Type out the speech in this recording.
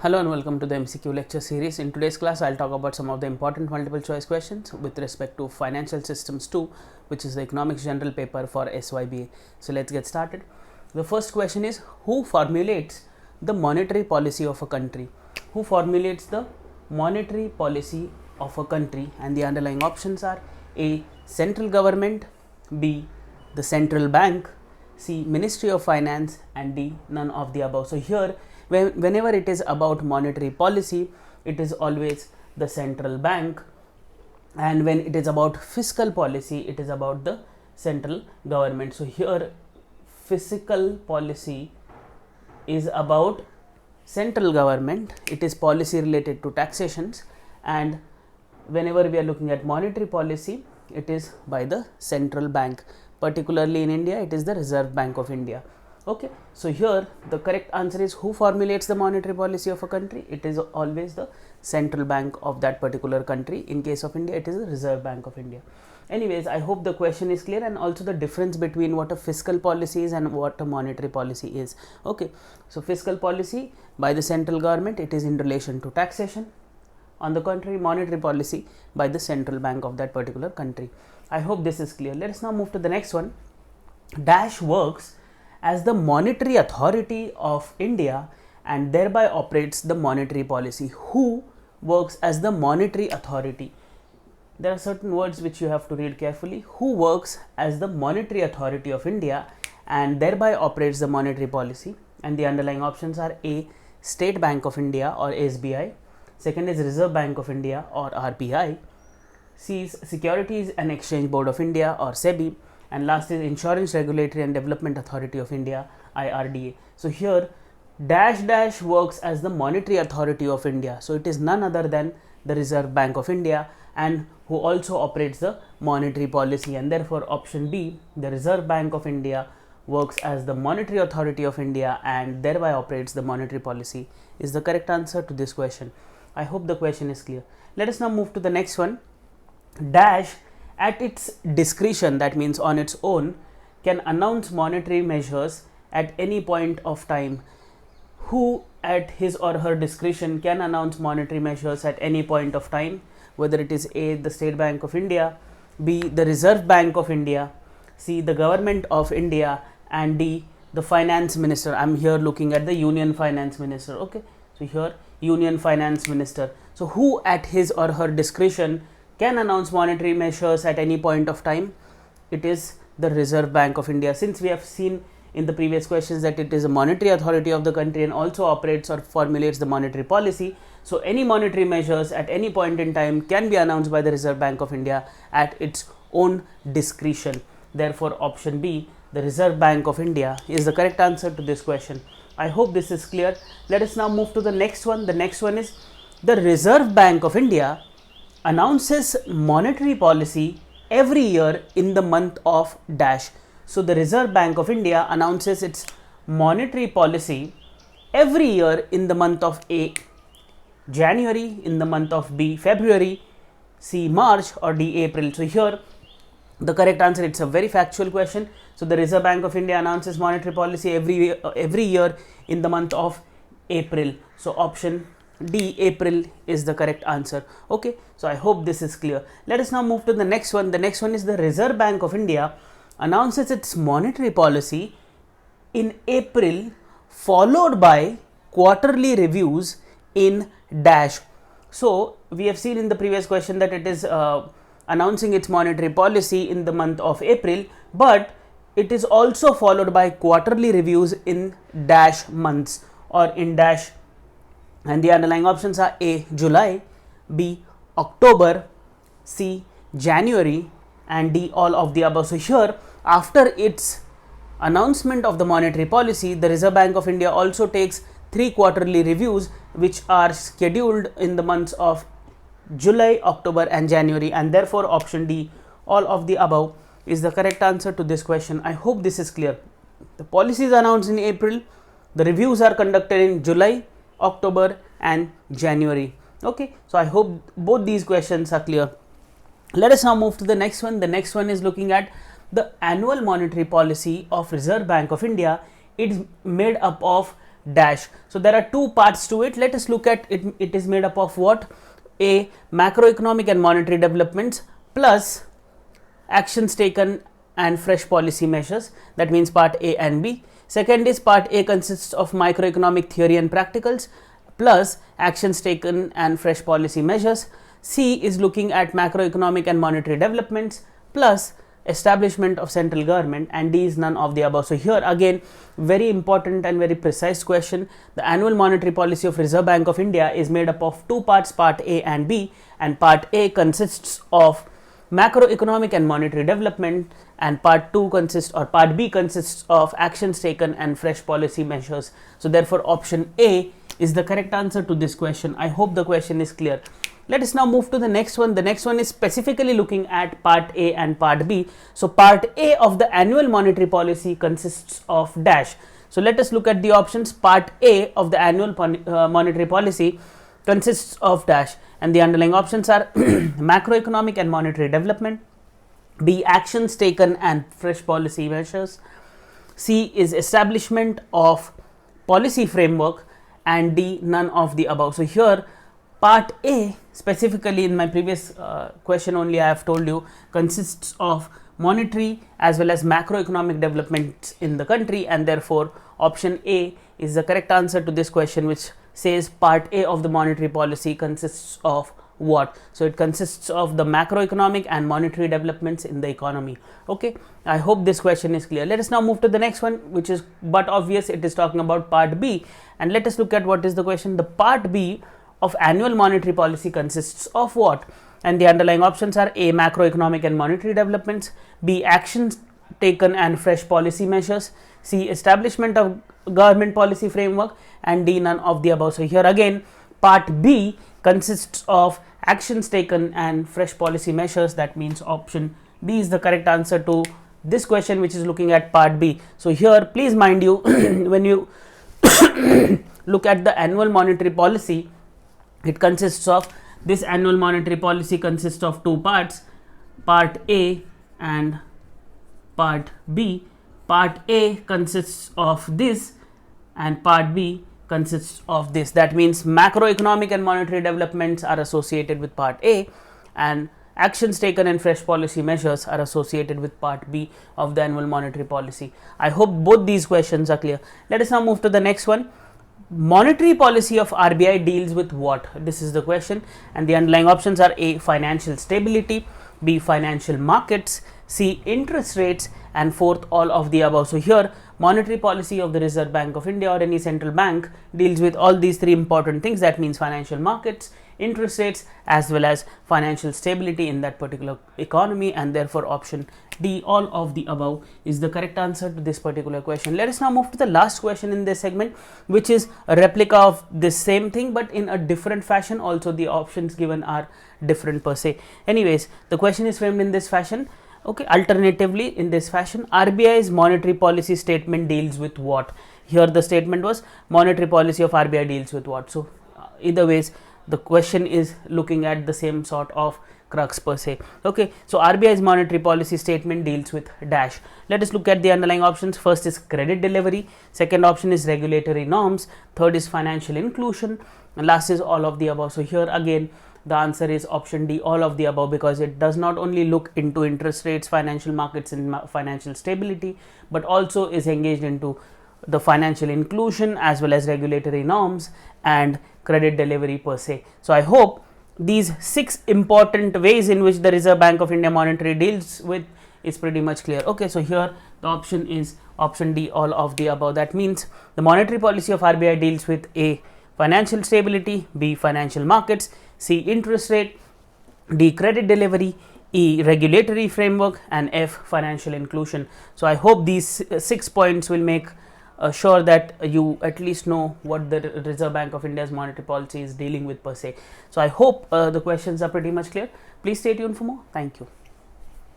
Hello and welcome to the MCQ lecture series. In today's class, I'll talk about some of the important multiple choice questions with respect to Financial Systems 2, which is the Economics General paper for SYBA. So let's get started. The first question is, who formulates the monetary policy of a country? Who formulates the monetary policy of a country? And the underlying options are A. Central government, B. the central bank, C. Ministry of Finance, and D. none of the above. So here, whenever it is about monetary policy, it is always the central bank, and when it is about fiscal policy, it is about the central government. So here fiscal policy is about central government, it is policy related to taxations, and whenever we are looking at monetary policy, it is by the central bank. Particularly in India, it is the Reserve Bank of India. Okay, so here the correct answer is, who formulates the monetary policy of a country? It is always the central bank of that particular country. In case of India, it is the Reserve Bank of India. Anyways, I hope the question is clear, and also the difference between what a fiscal policy is and what a monetary policy is. Okay, so fiscal policy by the central government, it is in relation to taxation. On the contrary, monetary policy by the central bank of that particular country. I hope this is clear. Let us now move to the next one. Dash works as the monetary authority of India and thereby operates the monetary policy. Who works as the monetary authority? There are certain words which you have to read carefully. Who works as the monetary authority of India and thereby operates the monetary policy? And the underlying options are A. State Bank of India or SBI. Second is Reserve Bank of India or RBI. C is Securities and Exchange Board of India or SEBI. And last is Insurance Regulatory and Development Authority of India, IRDA. So here dash works as the monetary authority of India. So it is none other than the Reserve Bank of India, and who also operates the monetary policy, and therefore option B, the Reserve Bank of India works as the monetary authority of India and thereby operates the monetary policy, is the correct answer to this question. I hope the question is clear. Let us now move to the next one. Dash at its discretion, that means on its own, can announce monetary measures at any point of time. Who at his or her discretion can announce monetary measures at any point of time? Whether it is A. the State Bank of India, B. the Reserve Bank of India, C. the Government of India, and D. the Finance Minister. I am here looking at the Union Finance Minister. Okay, so here Union Finance Minister. So who at his or her discretion can announce monetary measures at any point of time? It is the Reserve Bank of India. Since we have seen in the previous questions that it is a monetary authority of the country and also operates or formulates the monetary policy, so any monetary measures at any point in time can be announced by the Reserve Bank of India at its own discretion. Therefore option B, the Reserve Bank of India, is the correct answer to this question. I hope this is clear. Let us now move to the next one. The next one is, the Reserve Bank of India announces monetary policy every year in the month of dash. So the Reserve Bank of India announces its monetary policy every year in the month of A. January, in the month of B. February, C. March, or D. April. So here the correct answer, it's a very factual question. So the Reserve Bank of India announces monetary policy every year in the month of April. So option D, April, is the correct answer. Okay, so I hope this is clear. Let us now move to the next one. The next one is, the Reserve Bank of India announces its monetary policy in April, followed by quarterly reviews in dash. So we have seen in the previous question that it is announcing its monetary policy in the month of April, but it is also followed by quarterly reviews in dash months or in dash. And the underlying options are A. July, B. October, C. January, and D. all of the above. So here, after its announcement of the monetary policy, the Reserve Bank of India also takes 3 quarterly reviews which are scheduled in the months of July, October, and January, and therefore option D, all of the above, is the correct answer to this question. I hope this is clear. The policy is announced in April, the reviews are conducted in July, October, and January. Okay, so I hope both these questions are clear. Let us now move to the next one. The next one is looking at the annual monetary policy of Reserve Bank of India. It is made up of dash. So there are two parts to it. Let us look at it. It is made up of what? A, macroeconomic and monetary developments plus actions taken and fresh policy measures. That means part A and B. Second is part A consists of microeconomic theory and practicals plus actions taken and fresh policy measures. C is looking at macroeconomic and monetary developments plus establishment of central government, and D is none of the above. So here again, very important and very precise question. The annual monetary policy of Reserve Bank of India is made up of two parts, part A and B, and part A consists of macroeconomic and monetary development, and part B consists of actions taken and fresh policy measures. So therefore option A is the correct answer to this question. I hope the question is clear. Let us now move to the next one. The next one is specifically looking at part A and part B. So part A of the annual monetary policy consists of dash. So let us look at the options. Part A of the annual monetary policy consists of dash, and the underlying options are macroeconomic and monetary development, B, actions taken and fresh policy measures, C is establishment of policy framework, and D, none of the above. So here part A, specifically in my previous question only I have told you, consists of monetary as well as macroeconomic developments in the country, and therefore option A is the correct answer to this question, which says part A of the monetary policy consists of what? So it consists of the macroeconomic and monetary developments in the economy. Okay, I hope this question is clear. Let us now move to the next one, which is but obvious. It is talking about part B, and let us look at what is the question. The part B of annual monetary policy consists of what? And the underlying options are A, macroeconomic and monetary developments, B, actions taken and fresh policy measures, C, establishment of government policy framework, and D, none of the above. So here again, part B consists of actions taken and fresh policy measures. That means option B is the correct answer to this question, which is looking at part B. So here please mind you, when you look at the annual monetary policy, it consists of, this annual monetary policy consists of two parts, part A and part B. Part A consists of this and part B consists of this. That means macroeconomic and monetary developments are associated with part A, and actions taken and fresh policy measures are associated with part B of the annual monetary policy. I hope both these questions are clear. Let us now move to the next one. Monetary policy of RBI deals with what? This is the question, and the underlying options are A, financial stability, B, financial markets, C, interest rates, and fourth, all of the above. So here monetary policy of the Reserve Bank of India or any central bank deals with all these three important things. That means financial markets, interest rates, as well as financial stability in that particular economy, and therefore option D, all of the above, is the correct answer to this particular question. Let us now move to the last question in this segment, which is a replica of this same thing but in a different fashion. Also the options given are different per se. Anyways, the question is framed in this fashion. Okay, alternatively in this fashion, RBI's monetary policy statement deals with what? Here the statement was monetary policy of RBI deals with what. So either ways the question is looking at the same sort of crux per se. Okay, so RBI's monetary policy statement deals with dash. Let us look at the underlying options. First is credit delivery, second option is regulatory norms, third is financial inclusion, and last is all of the above. So here again the answer is option D, all of the above, because it does not only look into interest rates, financial markets, and financial stability, but also is engaged into the financial inclusion as well as regulatory norms and credit delivery per se. So I hope these 6 important ways in which the Reserve Bank of India monetary deals with is pretty much clear. Okay, so here the option is option D, all of the above. That means the monetary policy of RBI deals with A, financial stability, B, financial markets, C, interest rate, D, credit delivery, E, regulatory framework, and F, financial inclusion. So I hope these 6 points will make sure that you at least know what the Reserve Bank of India's monetary policy is dealing with per se. So I hope the questions are pretty much clear. Please stay tuned for more. Thank you.